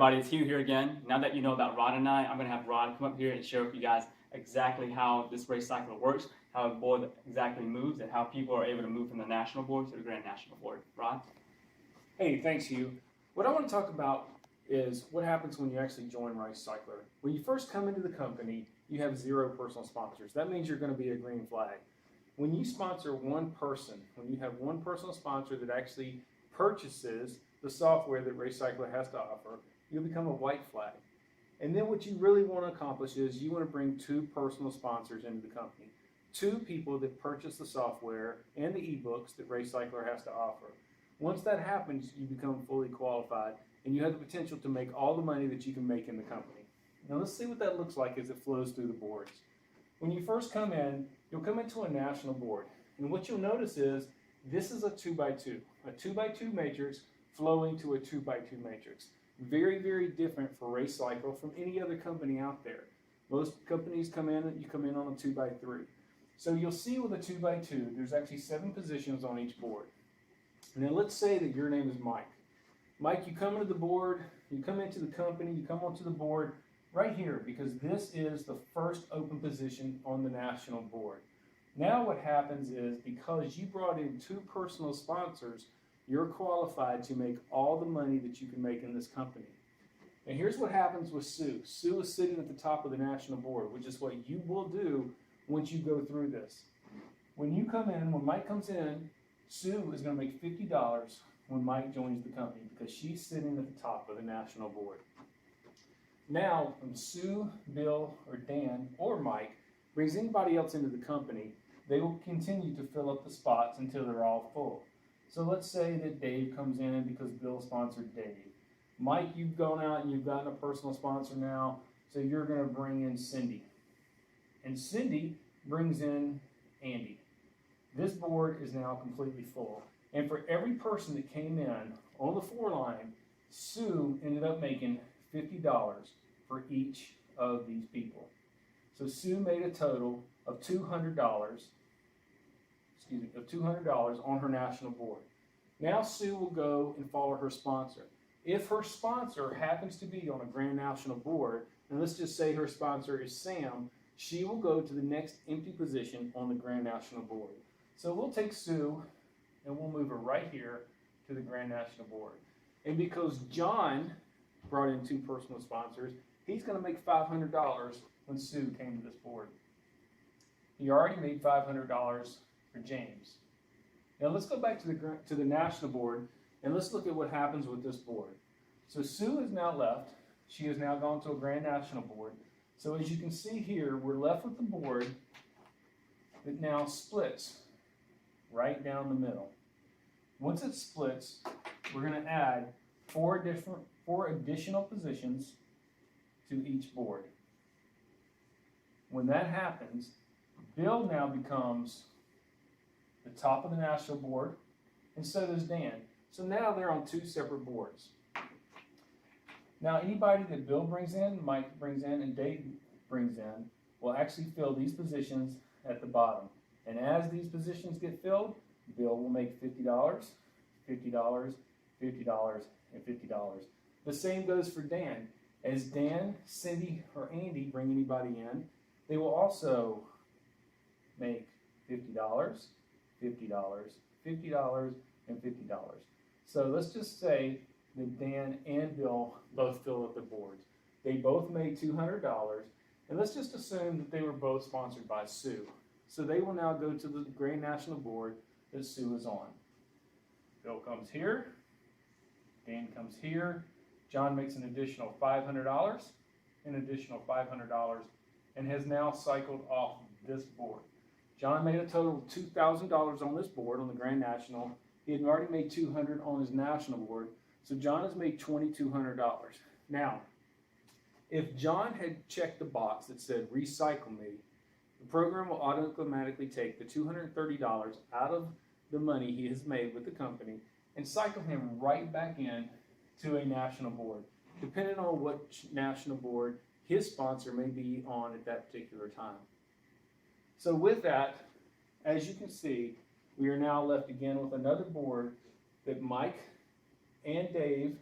everybody, it's Hugh here again. Now that you know about Rod and I'm going to have Rod come up here and share with you guys exactly how this race cycler works, how a board exactly moves, and how people are able to move from the national board to the Grand National board. Rod? Hey, thanks, Hugh. What I want to talk about is what happens when you actually join Racecycler. When you first come into the company, you have 0 personal sponsors. That means you're going to be a green flag. When you sponsor one person, when you have one personal sponsor that actually purchases the software that Racecycler has to offer, you'll become a white flag. And then what you really want to accomplish is you want to bring 2 personal sponsors into the company. 2 people that purchase the software and the ebooks that Racecycler has to offer. Once that happens, you become fully qualified and you have the potential to make all the money that you can make in the company. Now let's see what that looks like as it flows through the boards. When you first come in, you'll come into a national board. And what you'll notice is this is a 2x2. A 2x2 matrix flowing to a 2x2 matrix. Very, very different for Racecycle from any other company out there. Most companies come in and you come in on a 2x3. So you'll see with a 2x2, there's actually 7 positions on each board. Now let's say that your name is Mike. Mike, you come into the board, you come into the company, you come onto the board right here because this is the first open position on the national board. Now what happens is because you brought in 2 personal sponsors, you're qualified to make all the money that you can make in this company. And here's what happens with Sue. Sue is sitting at the top of the national board, which is what you will do once you go through this. When you come in, when Mike comes in, Sue is going to make $50 when Mike joins the company because she's sitting at the top of the national board. Now, when Sue, Bill, or Dan, or Mike brings anybody else into the company, they will continue to fill up the spots until they're all full. So let's say that Dave comes in because Bill sponsored Dave. Mike, you've gone out and you've gotten a personal sponsor now, so you're going to bring in Cindy. And Cindy brings in Andy. This board is now completely full. And for every person that came in on the 4 line, Sue ended up making $50 for each of these people. So Sue made a total of $200 on her national board. Now Sue will go and follow her sponsor. If her sponsor happens to be on a Grand National board, and let's just say her sponsor is Sam, she will go to the next empty position on the Grand National board. So we'll take Sue and we'll move her right here to the Grand National board. And because John brought in 2 personal sponsors, he's going to make $500 when Sue came to this board. He already made $500 for James. Now let's go back to the national board and let's look at what happens with this board. So Sue is now left. She has now gone to a Grand National board. So as you can see here, we're left with the board that now splits right down the middle. Once it splits, we're going to add 4 additional positions to each board. When that happens, Bill now becomes the top of the national board, and so does Dan. So now they're on 2 separate boards. Now anybody that Bill brings in, Mike brings in, and Dave brings in will actually fill these positions at the bottom. And as these positions get filled, Bill will make $50, $50, $50, and $50. The same goes for Dan. As Dan, Cindy, or Andy bring anybody in, they will also make $50, $50, $50, and $50. So let's just say that Dan and Bill both fill up the boards. They both made $200, and let's just assume that they were both sponsored by Sue. So they will now go to the Grand National board that Sue is on. Bill comes here, Dan comes here, John makes an additional $500, an additional $500, and has now cycled off this board. John made a total of $2,000 on this board on the Grand National. He had already made $200 on his national board, so John has made $2,200. Now, if John had checked the box that said recycle me, the program will automatically take the $230 out of the money he has made with the company and cycle him right back in to a national board, depending on what national board his sponsor may be on at that particular time. So with that, as you can see, we are now left again with another board that Mike and Dave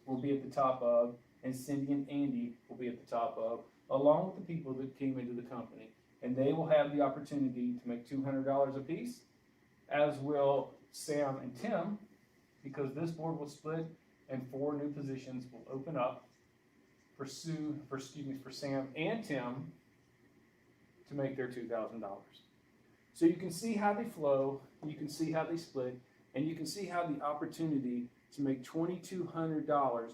will be at the top of, and Cindy and Andy will be at the top of, along with the people that came into the company. And they will have the opportunity to make $200 apiece, as will Sam and Tim, because this board will split and 4 new positions will open up for Sam and Tim to make their $2,000. So you can see how they flow, you can see how they split, and you can see how the opportunity to make $2,200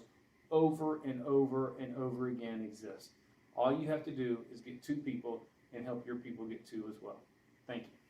over and over and over again exists. All you have to do is get 2 people and help your people get 2 as well. Thank you.